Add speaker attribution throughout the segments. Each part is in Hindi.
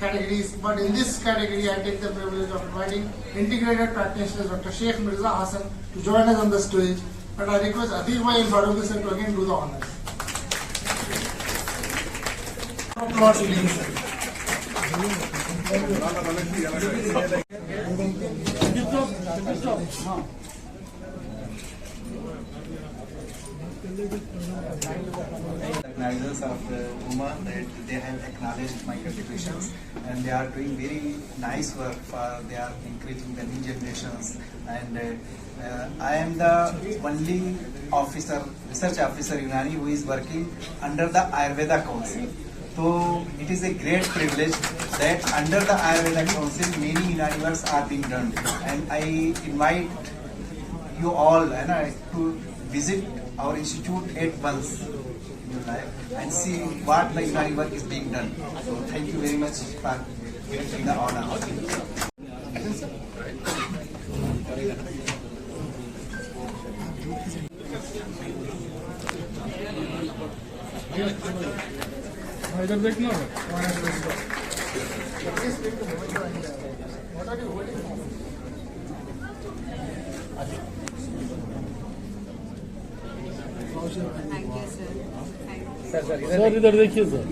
Speaker 1: categories, but in this category I take the privilege of inviting integrated practitioner Dr. Sheikh Mirza Hassan to join us on the stage, and I request Atiq Bhai and Faruqi sir to again do the honors. Applause please.
Speaker 2: Organizers of UMA, that they have acknowledged my contributions and they are doing very nice work they are encouraging the new generations, and I am the only research officer Unani who is working under the Ayurveda Council. So it is a great privilege that under the Ayurveda Council many Unani works are being done, and I invite you all to visit our institute at once in your life and see what the Unani work is being done. So thank you very much for giving the honor.
Speaker 1: इधर देखना होगा। What are you holding?
Speaker 3: Sir इधर देखिए सर,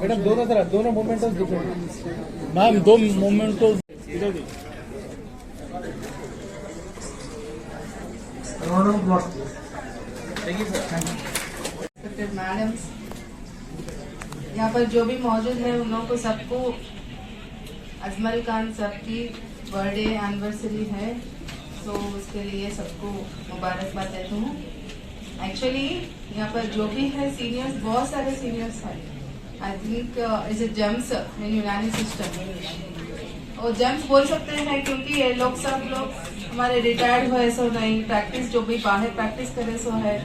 Speaker 3: मैडम दोनों तरफ दोनों मोमेंटोस देखो मैम, दो मोमेंटोस इधर देखिए।
Speaker 4: मैडम यहाँ पर जो भी मौजूद है उन लोगों को सबको अजमल खान साहब की बर्थडे एनिवर्सरी है, तो उसके लिए सबको मुबारकबाद देता हूँ। एक्चुअली यहाँ पर जो भी है सीनियर्स, बहुत सारे सीनियर्स हैं। I think is a gems in Unani system, और जेम्स बोल सकते हैं क्योंकि ये लोग सब लोग हमारे रिटायर्ड हुए सो नहीं, प्रैक्टिस जो भी बाहर प्रैक्टिस करे सो है,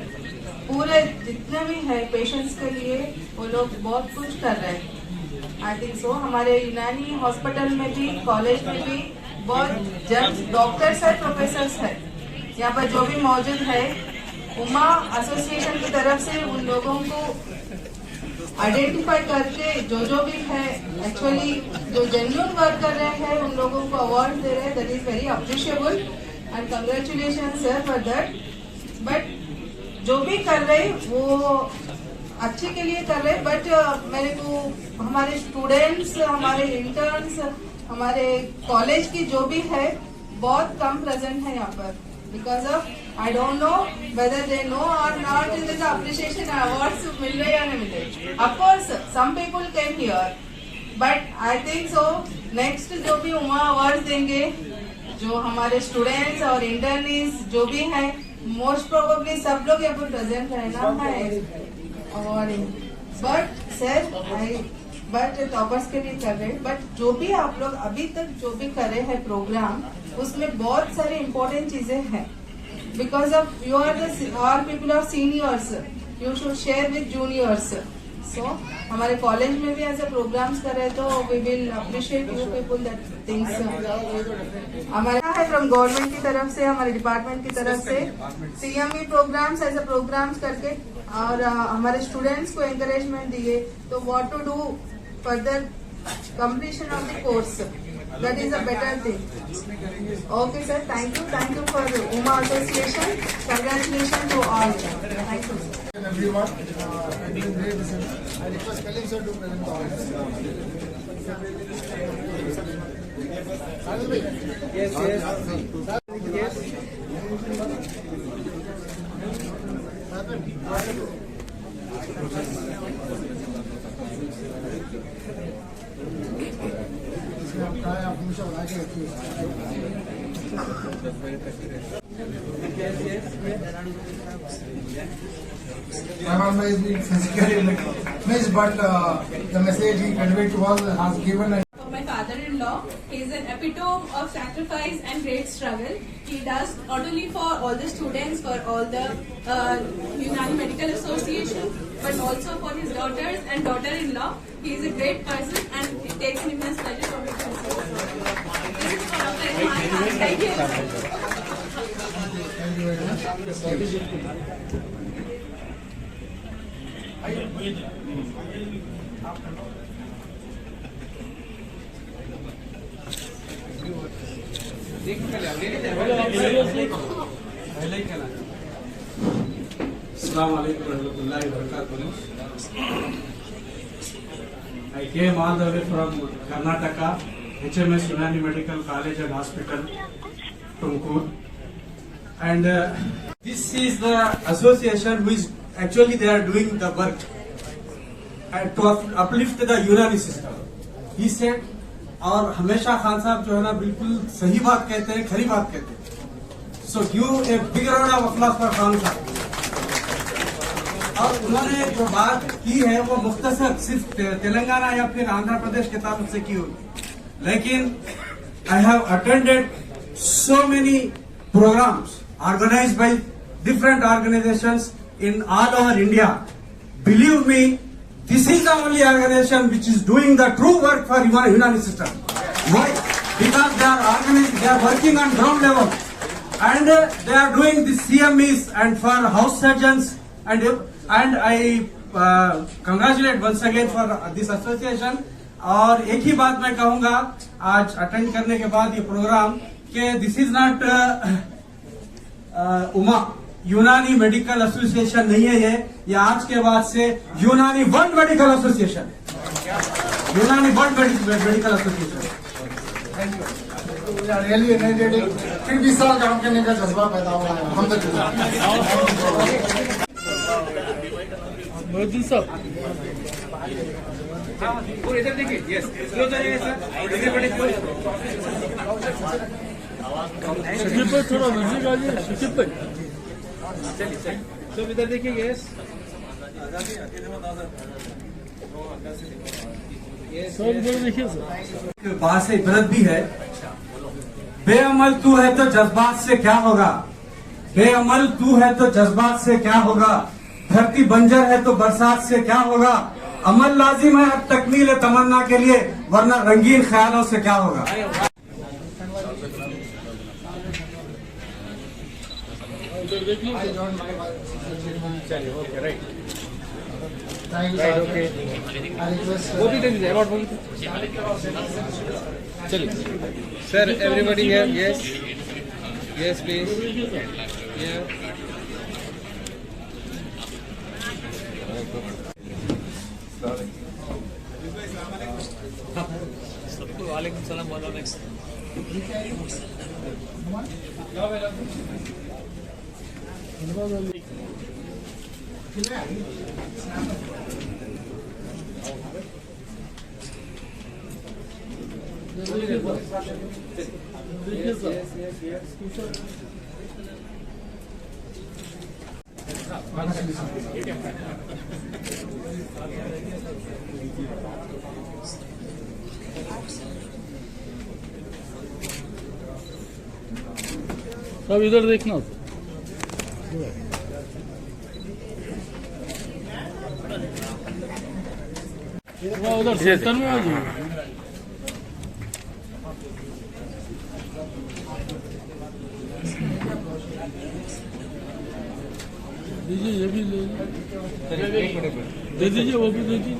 Speaker 4: पूरे जितने भी है पेशेंट्स के लिए वो लोग बहुत कुछ कर रहे हैं। आई थिंक सो हमारे यूनानी हॉस्पिटल में भी, कॉलेज में भी बहुत जेम्स डॉक्टर्स है, प्रोफेसर्स है। यहाँ पर जो भी मौजूद है उमा एसोसिएशन की तरफ से उन लोगों को आइडेंटिफाई करके जो भी है एक्चुअली जो जेन्युइन वर्क कर रहे हैं उन लोगों को अवार्ड दे रहे हैं। That is very appreciable and congratulation sir for that. But जो भी कर रहे वो अच्छे के लिए कर रहे, बट मेरे को हमारे स्टूडेंट्स, हमारे इंटर्न्स, हमारे कॉलेज की जो भी है बहुत कम प्रेजेंट है यहाँ पर, because of I don't know whether they know or not in this appreciation awards मिल रहे या नहीं मिल रहे। Of course some people came here, but I think so next जो भी उमा अवार्ड देंगे, जो हमारे स्टूडेंट्स और इंटर्नीज जो भी हैं, मोस्ट प्रोबेबली सब लोग यहाँ पर प्रेजेंट रहना है award. But sir but toppers के लिए कर रहे हैं, बट जो भी आप लोग अभी तक जो भी कर रहे हैं प्रोग्राम, उसमें बहुत सारे इम्पोर्टेंट चीजें हैं। Because of you are are people are seniors, you should share with juniors. So हमारे कॉलेज में भी ऐसे प्रोग्राम्स कर रहे, तो we will appreciate you people that things. हमारा है फ्रॉम गवर्नमेंट की तरफ से, हमारे डिपार्टमेंट की तरफ से CME प्रोग्राम्स, ऐसे प्रोग्राम्स करके और हमारे स्टूडेंट्स को एंकरेजमेंट दिए, तो what to do further completion of the course. That is a better thing. Okay, sir. Thank you for UMA Association. Congratulations to all. Thank you, sir.
Speaker 1: Everyone, I request Kalim sir to present the honors. आप हमेशा बना के रखिए। My is being physically missed, but the message he conveyed to us has given.
Speaker 5: My father-in-law, he is an epitome of sacrifice and great struggle. He does not only for all the students, for all the Unani Medical Association, but also for his daughters and daughter-in-law. He is a great person, and it takes me immense pleasure for me to see. This is one of the thank you.
Speaker 1: Thank you very much.
Speaker 6: Assalamu alaikum warahmatullahi wabarakatuh. I came all the way from Karnataka, HMS Unani Medical College and Hospital, Tumkur. And this is the association who is actually they are doing the work and to uplift the Unani system. He said, और हमेशा खान साहब जो है ना बिल्कुल सही बात कहते हैं, खरी बात कहते हैं. So give a big round of applause for Khan साहब. और उन्होंने जो बात की है वो मुख्तसर सिर्फ तेलंगाना या फिर आंध्र प्रदेश के ताल्लुक से की होगी, लेकिन I have attended so many programmes organised by different organisations in all over India. Believe me, this is the only organization which is doing the true work for Unani system. Why? Because they are organized, they are working on ground level, and they are doing the CMEs and for house surgeons, and I congratulate once again for this association. और एक ही बात मैं कहूँगा आज अटेंड करने के बाद ये प्रोग्राम कि दिस इज नॉट उमा यूनानी मेडिकल एसोसिएशन नहीं है ये आज के बाद से यूनानी वर्ल्ड मेडिकल एसोसिएशन, यूनानी world medical association. Thank you.
Speaker 1: Really energetic. फिर 20 साल काम करने का जज्बा पैदा हुआ है हम तक.
Speaker 3: मोहद्दीन साहब
Speaker 6: इधर देखिए. यस, स्लो जाइए सर.
Speaker 3: शकीब भाई थोड़ा नजदीक आ जाइए. शकीब भाई
Speaker 6: चलिए चलिए सब इधर देखिए. यस
Speaker 3: सब इधर देखिए सर.
Speaker 6: बात से इबरत भी है. बेअमल तू है तो जज्बात से क्या होगा, बेअमल तू है तो जज्बात से क्या होगा, धरती बंजर है तो बरसात से क्या होगा, अमल लाजिम है अब तकमील तमन्ना के लिए, वरना रंगीन ख्यालों से क्या होगा.
Speaker 3: उधर देख लो.
Speaker 6: चलिए okay right.
Speaker 1: Thank you,
Speaker 6: right
Speaker 1: sir.
Speaker 6: Okay.
Speaker 1: I request,
Speaker 6: वो भी टेंशन अबाउट बोल. चलिए sir. Everybody here. Yes yes please.
Speaker 3: सबको वालेकुम सलाम बोलो. नेक्स्ट सब इधर देखना. उधर सेंटर में आ जाइए. दीजिए ये भी ले दे दीजिए, वो भी दे दीजिए.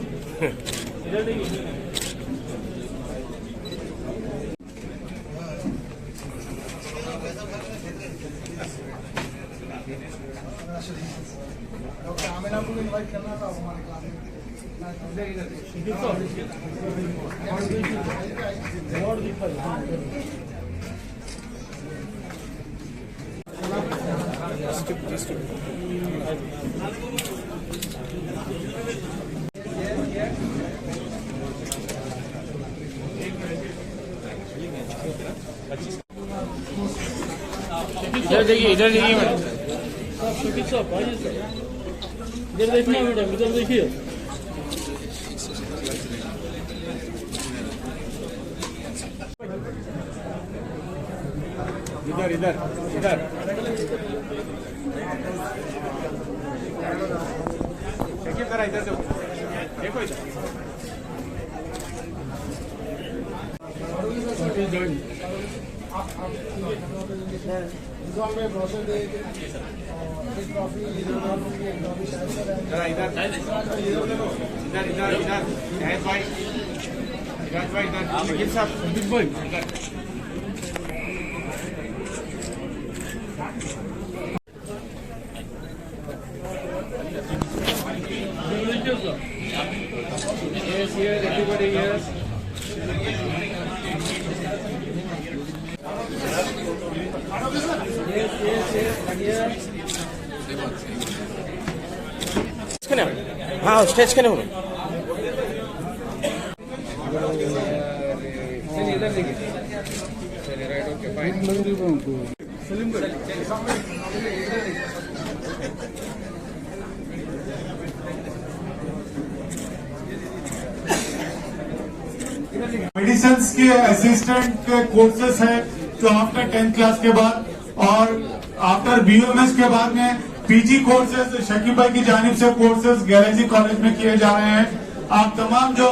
Speaker 1: डॉक्टर आमिना को इनवाइट करना था हमारे क्लास में.
Speaker 3: इधर देखिए, इधर देखिए मैडम. शकीब साहब आइए सर. इधर देखना मैडम, इधर देखिए.
Speaker 6: इधर इधर इधर. देखिए जरा इधर देखो. देखो इधर.
Speaker 1: में ब्रोशर दे एक ट्रॉफी एक ट्रॉफी शायद
Speaker 6: जरा इधर इधर इधर इधर इधर. शाहिद भाई, इधर भाई, इधर. शकीब साहब,
Speaker 3: शकीब भाई
Speaker 6: इधर.
Speaker 7: हाँ स्टेज के नहीं
Speaker 8: मेडिसिन के असिस्टेंट के कोर्सेस है जो आफ्टर 10th क्लास के बाद और आफ्टर बीओएमएस के बाद में पीजी कोर्सेज शकीब भाई की जानिब से कोर्सेज गैलेक्सी कॉलेज में किए जा रहे हैं। आप तमाम जो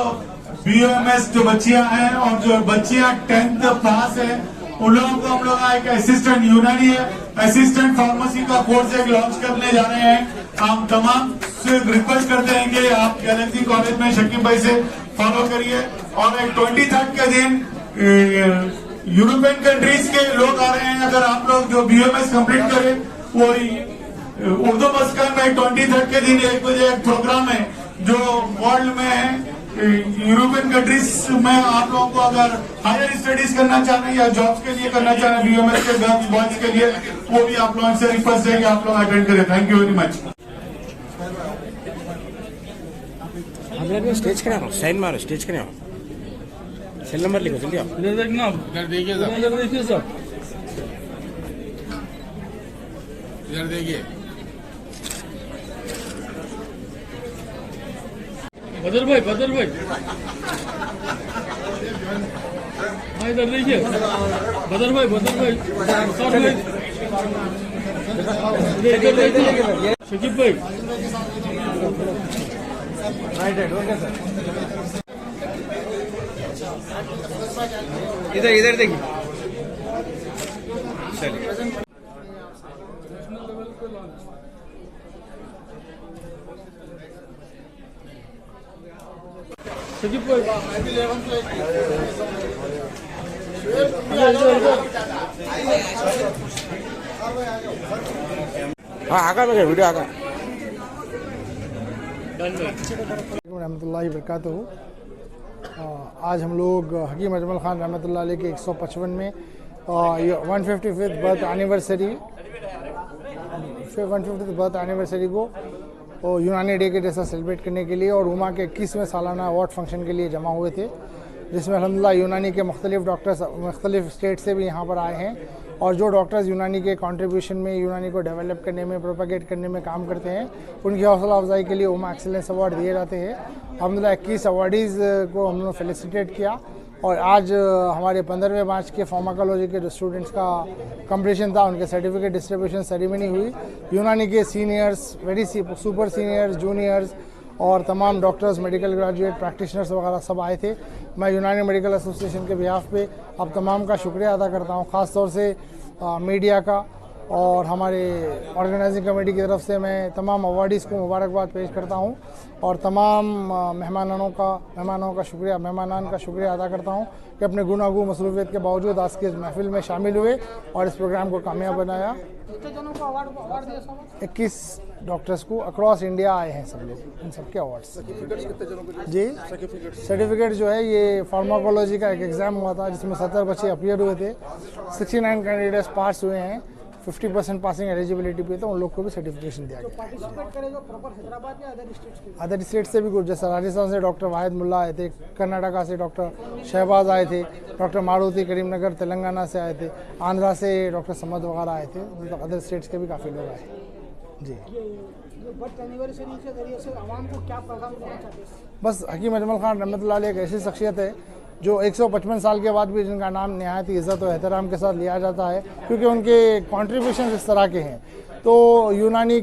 Speaker 8: बीओएमएस जो बच्चियां हैं और जो बच्चियां 10th पास है उन लोगों को हम लोग एक असिस्टेंट यूनानी है असिस्टेंट फार्मेसी का कोर्स एक लॉन्च करने जा रहे हैं। हम तमाम से रिक्वेस्ट करते हैं कि आप गैलेक्सी कॉलेज में शकीब भाई से फॉलो करिए और एक 23rd के दिन यूरोपियन कंट्रीज के लोग आ रहे हैं। अगर आप लोग जो बीओएमएस कंप्लीट करें वो उर्दू मस्कन में 23rd के दिन 1 बजे एक प्रोग्राम है जो वर्ल्ड में है। यूरोपियन कंट्रीज में आप लोगों को अगर हायर स्टडीज करना चाह रहे हैं या जॉब्स के लिए करना चाह रहे हैं बीओएमएस के गर्ल्स बॉयज के लिए वो भी आप लोगों से रिक्वेस्ट है कि आप लोग अटेंड करें। Thank you very much.
Speaker 7: Stage के ना साइन मारो स्टेज के ना सेल नंबर लिखो जल्दी आओ।
Speaker 3: इधर देखना इधर देखिए सब इधर देखिए सब इधर देखिए बदर भाई हाँ इधर देखिए बदर भाई सर भाई इधर देखिए शकीब भाई
Speaker 6: इधर देखिए
Speaker 3: शकीब भाई
Speaker 7: हाँ आगा में वीडियो आगा
Speaker 1: रहमतुल्लाहि वबरकातुहू। आज हम लोग हकीम अजमल खान रहमतुल्लाह अलैह के 155 में 155th बर्थ एनिवर्सरी को यूनानी डे के जैसा सेलिब्रेट करने के लिए और उमा के 21वें सालाना अवार्ड फंक्शन के लिए जमा हुए थे, जिसमें अल्हम्दुलिल्लाह यूनानी के मुख्तलिफ डॉक्टर्स मुख्तलिफ स्टेट से भी यहाँ पर आए हैं और जो डॉक्टर्स यूनानी के कंट्रीब्यूशन में यूनानी को डेवलप करने में प्रोपेगेट करने में काम करते हैं उनकी हौसला अफजाई के लिए उमा एक्सीलेंस अवार्ड दिए जाते हैं। अल्हम्दुलिल्लाह 21 अवार्डीज़ को हम लोगों ने फेलिसिटेट किया और आज हमारे 15वें बैच के फार्माकोलॉजी के जो स्टूडेंट्स का कंपटीशन था उनके सर्टिफिकेट डिस्ट्रीब्यूशन सेरेमनी हुई। यूनानी के seniors very super seniors juniors और तमाम डॉक्टर्स मेडिकल ग्रेजुएट प्रैक्टिशनर्स वगैरह सब आए थे। मैं यूनानी मेडिकल एसोसिएशन के बिहाफ पे आप तमाम का शुक्रिया अदा करता हूँ, ख़ास तौर से मीडिया का और हमारे ऑर्गेनाइजिंग कमेटी की तरफ से मैं तमाम अवार्डीज़ को मुबारकबाद पेश करता हूँ और तमाम मेहमानान का शुक्रिया अदा करता हूँ कि अपने गुनागू मसरूफियत के बावजूद आज की इस महफिल में शामिल हुए और इस प्रोग्राम को कामयाब बनाया। 21 डॉक्टर्स को अक्रॉस इंडिया आए हैं सब लोग, इन सबके अवार्ड्स जी। सर्टिफिकेट जो है ये फार्माकोलॉजी का एक एग्ज़ाम हुआ था जिसमें 70 बच्चे अपीयर हुए थे, 69 कैंडिडेट्स पास हुए हैं, 50% पासिंग एलिजिबिलिटी पे तो उन लोग को भी सर्टिफिकेशन दिया गया। अदर स्टेट से भी कुछ, जैसे राजस्थान से डॉक्टर वाहिद मुल्ला आए थे, कर्नाटका से डॉक्टर शहबाज आए थे, डॉक्टर मारुति करीमनगर तेलंगाना से आए थे, आंध्रा से डॉक्टर समद वगैरह आए थे, मतलब अदर स्टेट्स के भी काफ़ी लोग आए जी। बस हकीम अजमल खान रहमतुल्लाह अलैह एक ऐसी शख्सियत है जो 155 साल के बाद भी जिनका नाम नहायत इज़्ज़त और एहतराम के साथ लिया जाता है क्योंकि उनके कंट्रीब्यूशन इस तरह के हैं। तो यूनानी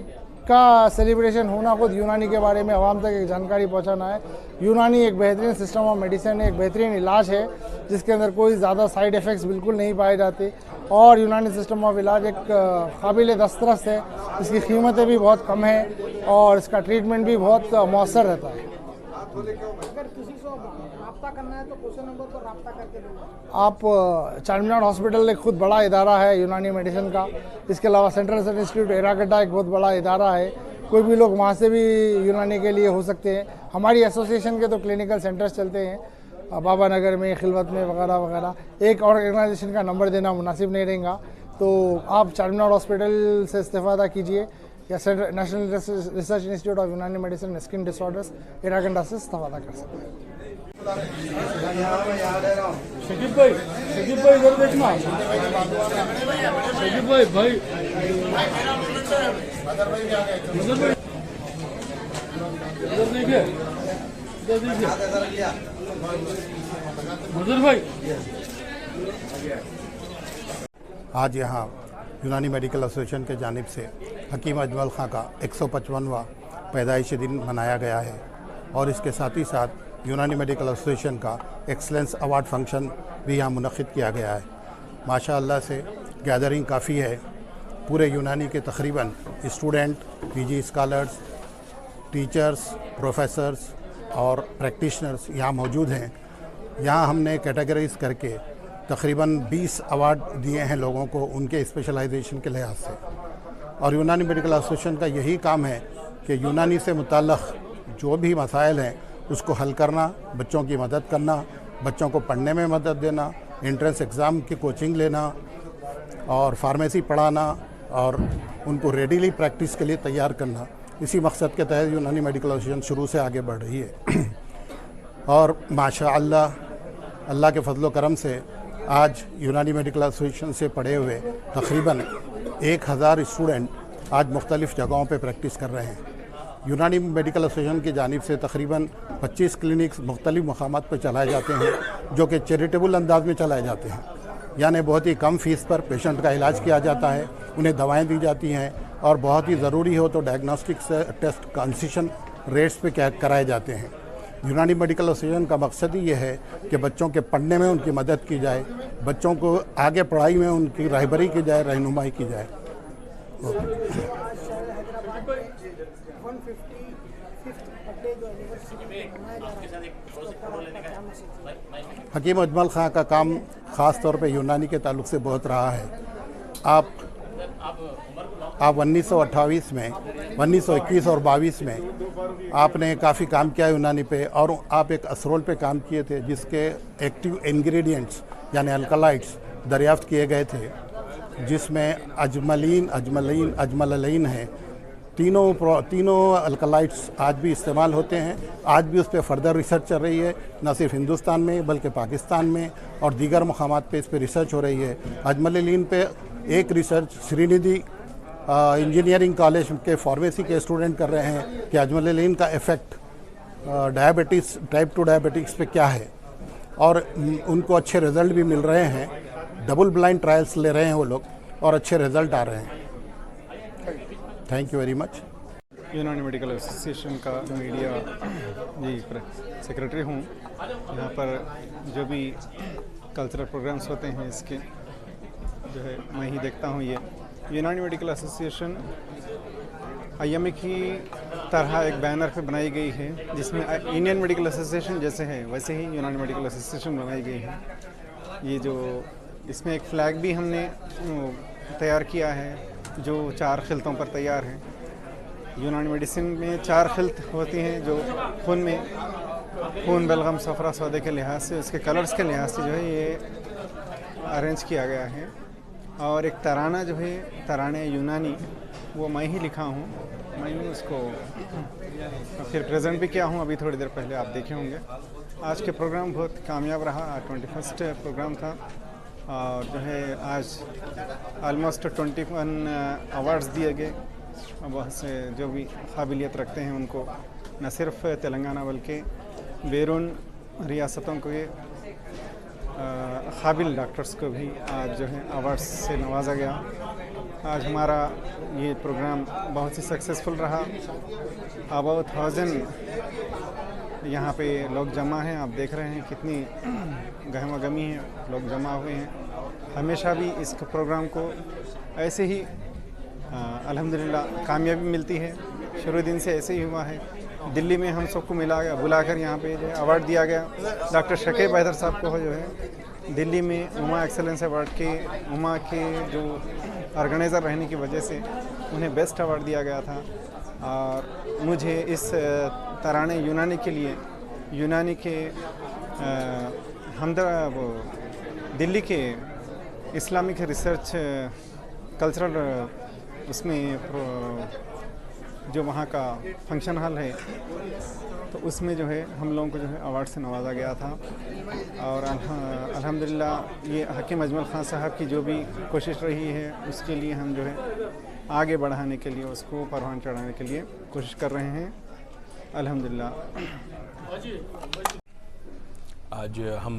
Speaker 1: का सेलिब्रेशन होना खुद यूनानी के बारे में आवाम तक एक जानकारी पहुंचाना है। यूनानी एक बेहतरीन सिस्टम ऑफ मेडिसिन है, एक बेहतरीन इलाज है जिसके अंदर कोई ज़्यादा साइड इफ़ेक्ट्स बिल्कुल नहीं पाए जाते और यूनानी सिस्टम ऑफ इलाज एक काबिल दस्तरस है, इसकी कीमतें भी बहुत कम हैं और इसका ट्रीटमेंट भी बहुत मौसर रहता है। अगर किसी को राब्ता करना है तो कौन से नंबर पर राब्ता करके देंगे आप? चारमीनार हॉस्पिटल एक खुद बड़ा इदारा है यूनानी मेडिसिन का, इसके अलावा सेंट्रल रिसर्च इंस्टीट्यूट एरागड्डा एक बहुत बड़ा इदारा है, कोई भी लोग वहाँ से भी यूनानी के लिए हो सकते हैं। हमारी एसोसिएशन के तो क्लिनिकल सेंटर्स चलते हैं, बाबा नगर में, खिलवत में वगैरह वगैरह, एक ऑर्गेनाइजेशन का नंबर देना मुनासिब नहीं रहेगा। तो आप चारमीनार हॉस्पिटल से इस्तेफादा कीजिए या नेशनल रिसर्च इंस्टीट्यूट ऑफ यूनानी मेडिसिन स्किन डिसऑर्डर्स इरागंडा से इस्तेफादा कर सकते हैं।
Speaker 3: शकीब भाई इधर देखना। शकीब भाई इधर देखिए, मंजूर भाई।
Speaker 9: आज यहाँ यूनानी मेडिकल एसोसिएशन के जानिब से हकीम अजमल खां का 155वां पैदाइशी दिन मनाया गया है और इसके साथ ही साथ यूनानी मेडिकल एसोसिएशन का एक्सलेंस अवार्ड फंक्शन भी यहाँ मुनक़िद किया गया है। माशाअल्लाह से गैदरिंग काफ़ी है। पूरे यूनानी के तकरीबन student, PG scholars, teachers, professors और प्रैक्टिशनर्स यहाँ मौजूद हैं। यहाँ हमने कैटेगराइज करके तकरीबन 20 अवार्ड दिए हैं लोगों को उनके स्पेशलाइजेशन के लिहाज से। और यूनानी मेडिकल एसोसिएशन का यही काम है कि यूनानी से मुताल्लिक़ जो भी मसाइल हैं उसको हल करना, बच्चों की मदद करना, बच्चों को पढ़ने में मदद देना, एंट्रेंस एग्ज़ाम की कोचिंग लेना और फार्मेसी पढ़ाना और उनको रेडीली प्रैक्टिस के लिए तैयार करना। इसी मकसद के तहत यूनानी मेडिकल एसोसिएशन शुरू से आगे बढ़ रही है। और माशाअल्लाह अल्लाह के फजलो करम से आज यूनानी मेडिकल एसोसिएशन से पढ़े हुए तकरीबन 1000 स्टूडेंट आज मुख्तलिफ़ जगहों पे प्रैक्टिस कर रहे हैं। यूनानी मेडिकल एसोसिएशन की जानिब से तकरीबन 25 क्लिनिक्स मुख्तलिफ़ मकामात पर चलाए जाते हैं जो कि चैरिटेबल अंदाज में चलाए जाते हैं, यानी बहुत ही कम फ़ीस पर पेशेंट का इलाज किया जाता है, उन्हें दवाएँ दी जाती हैं और बहुत ही ज़रूरी हो तो डायग्नोस्टिक टेस्ट कंसेशन रेट्स पे कराए जाते हैं। यूनानी मेडिकल एसोसिएशन का मकसद ही ये है कि बच्चों के पढ़ने में उनकी मदद की जाए, बच्चों को आगे पढ़ाई में उनकी रहबरी की जाए, रहनुमाई की जाए। हकीम अजमल खां का काम ख़ास तौर पे यूनानी के ताल्लुक से बहुत रहा है। आप 1928 में, 1921 और 22 में आपने काफ़ी काम किया यूनानी पे और आप एक असरोल पे काम किए थे जिसके एक्टिव इंग्रेडिएंट्स यानी अल्कलाइड्स दरियाफ्त किए गए थे, जिसमें अजमलईन हैं। तीनों अल्कलाइड्स आज भी इस्तेमाल होते हैं। आज भी उस पर फर्दर रिसर्च चल रही है, न सिर्फ हिंदुस्तान में बल्कि पाकिस्तान में और दीगर मकामात पे इस पर रिसर्च हो रही है। अजमलईन पे एक रिसर्च श्रीनिधि इंजीनियरिंग कॉलेज के फार्मेसी के स्टूडेंट कर रहे हैं कि अजमलईन का इफ़ेक्ट डायबिटीज़, टाइप 2 डायबिटीज़ पे क्या है और उनको अच्छे रिज़ल्ट भी मिल रहे हैं। डबल ब्लाइंड ट्रायल्स ले रहे हैं वो लोग और अच्छे रिज़ल्ट आ रहे हैं। Thank you very much.
Speaker 10: यूनानी मेडिकल एसोसिएशन का मीडिया सेक्रेटरी हूँ। यहाँ पर जो भी कल्चरल प्रोग्राम्स होते हैं इसके जो है मैं ही देखता हूँ। ये यूनानी मेडिकल एसोसिएशन IMA की तरह एक बैनर पे बनाई गई है जिसमें इंडियन मेडिकल एसोसिएशन जैसे है वैसे ही यूनानी मेडिकल एसोसिएशन बनाई गई है। ये जो इसमें एक फ्लैग भी हमने तैयार किया है जो 4 खिलतों पर तैयार है। यूनानी मेडिसिन में 4 खिलत होती हैं जो खून बलगम सफ़रा सौदे के लिहाज से, उसके कलर्स के लिहाज से जो है ये अरेंज किया गया है। और एक तराना जो है तराने यूनानी वो मैं ही लिखा हूँ, मैं ही उसको फिर प्रेजेंट भी किया हूँ। अभी थोड़ी देर पहले आप देखे होंगे। आज के प्रोग्राम बहुत कामयाब रहा। 21st प्रोग्राम था और जो है आज ऑलमोस्ट 21 अवार्ड्स दिए गए। बहुत से जो भी काबिलियत रखते हैं उनको न सिर्फ तेलंगाना बल्कि बैरून रियासतों के काबिल डॉक्टर्स को भी आज जो है अवार्ड्स से नवाजा गया। आज हमारा ये प्रोग्राम बहुत ही सक्सेसफुल रहा। अबाउट 1000 यहाँ पे लोग जमा हैं। आप देख रहे हैं कितनी गहमा गमी है, लोग जमा हुए हैं। हमेशा भी इस प्रोग्राम को ऐसे ही अल्हम्दुलिल्लाह कामयाबी मिलती है। शुरू दिन से ऐसे ही हुआ है। दिल्ली में हम सबको बुलाकर यहाँ पे जो अवार्ड दिया गया। डॉक्टर शकीब हैदर साहब को जो है दिल्ली में उमा एक्सेलेंस अवार्ड के उमा के जो ऑर्गेनाइज़र रहने की वजह से उन्हें बेस्ट अवार्ड दिया गया था। और मुझे इस तराने यूनानी के लिए यूनानी के हम वो दिल्ली के इस्लामिक रिसर्च कल्चरल उसमें जो वहाँ का फंक्शन हॉल है तो उसमें जो है हम लोगों को जो है अवार्ड से नवाजा गया था। और अल्हम्दुलिल्लाह ये हकीम अजमल ख़ान साहब की जो भी कोशिश रही है उसके लिए हम जो है आगे बढ़ाने के लिए उसको परवान चढ़ाने के लिए कोशिश कर रहे हैं अल्हम्दुलिल्लाह।
Speaker 11: आज हम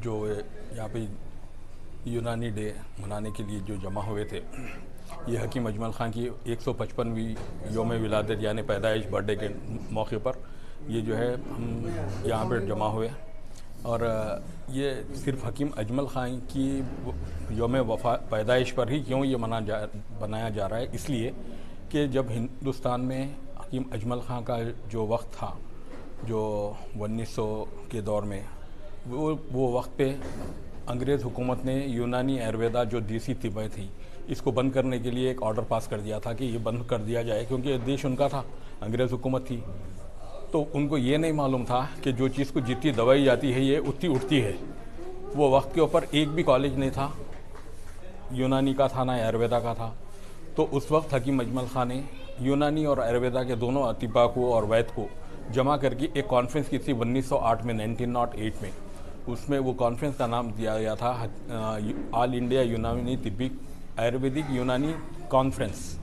Speaker 11: जो यहाँ पे यूनानी डे मनाने के लिए जो जमा हुए थे, ये हकीम अजमल ख़ान की 155वीं योम विलादत यानी पैदाइश बर्थडे के मौके पर ये जो है हम यहाँ पर जमा हुए। और ये सिर्फ हकीम अजमल ख़ान की योम पैदाइश पर ही क्यों ये बनाया जा रहा है, इसलिए कि जब हिंदुस्तान में हकीम अजमल ख़ान का जो वक्त था, जो 1900 के दौर में, वो वक्त पे अंग्रेज़ हुकूमत ने यूनानी आयुर्वेदा जो देसी तिब्बें थी इसको बंद करने के लिए एक ऑर्डर पास कर दिया था कि ये बंद कर दिया जाए, क्योंकि देश उनका था, अंग्रेज़ हुकूमत थी। तो उनको ये नहीं मालूम था कि जो चीज़ को जितनी दवाई जाती है ये उतनी उठती है। वो वक्त के ऊपर एक भी कॉलेज नहीं था यूनानी का, था ना आयुर्वेदा का था। तो उस वक्त हकीम अजमल ख़ान ने यूनानी और आयुर्वेदा के दोनों अतिबा को और वैद को जमा करके एक कॉन्फ्रेंस की थी 1908 में, 1908 में। उसमें वो कॉन्फ्रेंस का नाम दिया गया था ऑल इंडिया यूनानी तिब्बी आयुर्वेदिक यूनानी कॉन्फ्रेंस।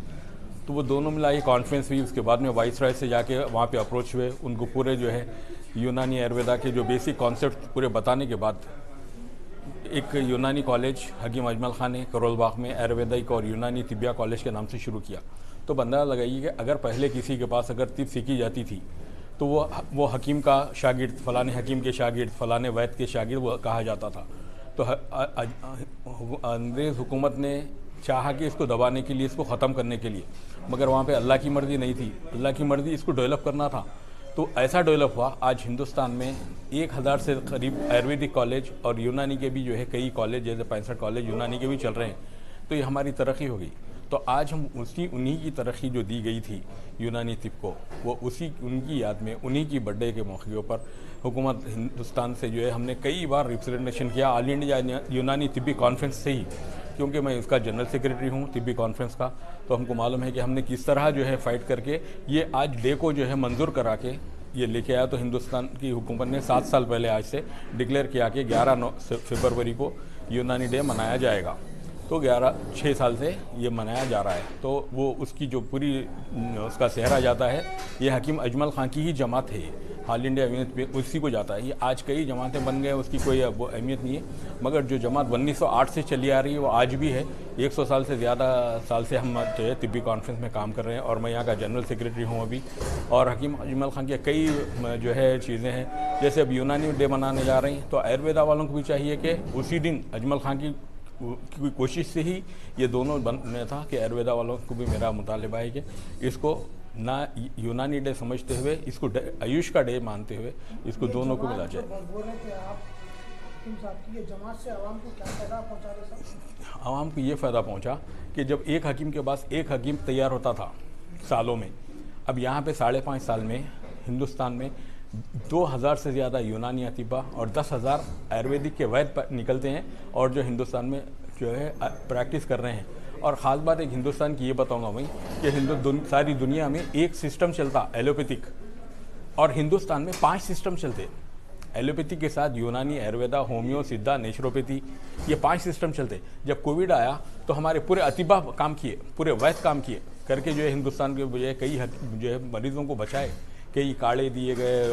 Speaker 11: तो वो दोनों मिला ये कॉन्फ्रेंस हुई। उसके बाद में वाइसराय से जाके वहाँ पे अप्रोच हुए, उनको पूरे जो है यूनानी आयुर्वेदा के जो बेसिक कॉन्सेप्ट पूरे बताने के बाद एक यूनानी कॉलेज हकीम अजमल ख़ान ने करोल बाग में आयुर्वेदिक और यूनानी तिब्बिया कॉलेज के नाम से शुरू किया। तो अंदाज़ा लगाइए कि अगर पहले किसी के पास अगर तिब सीखी जाती थी तो वो हकीम का शागिर्द, फ़लाने हकीम के शागिर्द, फ़लाने वैद के शागिर्द वो कहा जाता था। तो अंग्रेज़ हुकूमत ने चाहा कि इसको दबाने के लिए, इसको ख़त्म करने के लिए, मगर वहाँ पे अल्लाह की मर्ज़ी नहीं थी। अल्लाह की मर्ज़ी इसको डेवलप करना था। तो ऐसा डेवलप हुआ, आज हिंदुस्तान में 1000 से करीब आयुर्वेदिक कॉलेज और यूनानी के भी जो है कई कॉलेज, जैसे 65 कॉलेज यूनानी के भी चल रहे हैं। तो ये हमारी तरक्की हो गई। तो आज हम उन्हीं की तरक्की जो दी गई थी यूनानी तिब को, वो उनकी याद में, उन्हीं की बर्थडे के मौके पर हुकूमत हिंदुस्तान से जो है हमने कई बार रिप्रेजेंटेशन किया ऑल इंडिया यूनानी तिब्बी कॉन्फ्रेंस से ही, क्योंकि मैं इसका जनरल सेक्रेटरी हूँ तिब्बी कॉन्फ्रेंस का। तो हमको मालूम है कि हमने किस तरह जो है फ़ाइट करके ये आज डे को जो है मंजूर करा के ये लेके आया। तो हिंदुस्तान की हुकूमत ने 7 साल पहले आज से डिक्लेयर किया कि 11 फरवरी को यूनानी डे मनाया जाएगा। तो 6 साल से ये मनाया जा रहा है। तो वो उसकी जो पूरी उसका सेहरा जाता है, ये हकीम अजमल ख़ान की ही जमात है, ऑल इंडिया यूनिट पे उसी को जाता है। ये आज कई जमातें बन गए, उसकी कोई वो अहमियत नहीं है, मगर जो जमात 1908 से चली आ रही है वो आज भी है। 100 साल से ज़्यादा साल से हम जो है तिब्बी कॉन्फ्रेंस में काम कर रहे हैं और मैं यहाँ का जनरल सेक्रेटरी हूँ अभी। और हकीम अजमल ख़ान के कई जो है चीज़ें हैं, जैसे अब यूनानी डे मनाने जा रही हैं, तो आयुर्वेदा वालों को भी चाहिए कि उसी दिन अजमल ख़ान की कोशिश से ही ये दोनों बनने था कि आयुर्वेदा वालों को भी मेरा मुतालिबा है कि इसको ना यूनानी डे समझते हुए, इसको आयुष का डे मानते हुए इसको दोनों को मिला जाए। आवाम को ये फ़ायदा पहुंचा कि जब एक हकीम के पास एक हकीम तैयार होता था सालों में, अब यहाँ पे 5.5 साल में हिंदुस्तान में 2000 से ज़्यादा यूनानी अतिबा और 10,000 आयुर्वेदिक के वैद निकलते हैं और जो हिंदुस्तान में जो है प्रैक्टिस कर रहे हैं। और ख़ास बात एक हिंदुस्तान की ये बताऊंगा मैं कि सारी दुनिया में एक सिस्टम चलता एलोपैथिक, और हिंदुस्तान में 5 सिस्टम चलते। एलोपैथिक के साथ यूनानी, आयुर्वेदा, होम्यो, सिद्धा, नेचुरोपैथी, ये 5 सिस्टम चलते। जब कोविड आया तो हमारे पूरे अतिबा काम किए, पूरे वैद काम किए करके जो है हिंदुस्तान के जो है कई जो है मरीज़ों को बचाए। कई काढ़े दिए गए,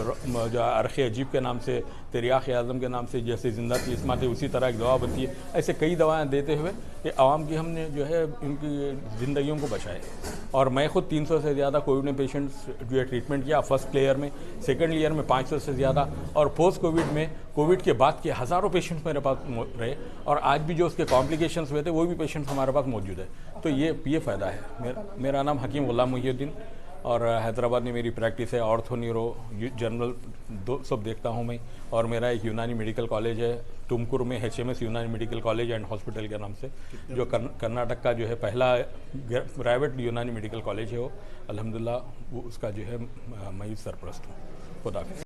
Speaker 11: जो अरख़ अजीब के नाम से, तिरयाक़ आज़म के नाम से, जैसे ज़िंदा तिस्मा थे उसी तरह की दवा बनती है। ऐसे कई दवाएं देते हुए ये आवाम की हमने जो है इनकी ज़िंदगियों को बचाए। और मैं ख़ुद 300 से ज़्यादा कोविड में पेशेंट्स जो है ट्रीटमेंट किया, फर्स्ट ईयर में, सेकेंड ईयर में 500 से ज़्यादा, और पोस्ट कोविड में, कोविड के बाद के हज़ारों पेशेंट्स मेरे पास रहे। और आज भी जो उसके कॉम्प्लिकेशंस हुए थे वो भी पेशेंट्स हमारे पास मौजूद है। तो ये फ़ायदा है। मेरा नाम हकीम गुलाम मुहिउद्दीन और हैदराबाद में मेरी प्रैक्टिस है। ऑर्थो, न्यूरो, जनरल सब देखता हूँ मैं। और मेरा एक यूनानी मेडिकल कॉलेज है तुमकुर में, HMS यूनानी मेडिकल कॉलेज एंड हॉस्पिटल के नाम से, जो कर्नाटक का जो है पहला प्राइवेट यूनानी मेडिकल कॉलेज है वो। अल्हम्दुलिल्लाह वो उसका जो है मैं सरपरस्त हूँ। खुदा हाफ़िज़।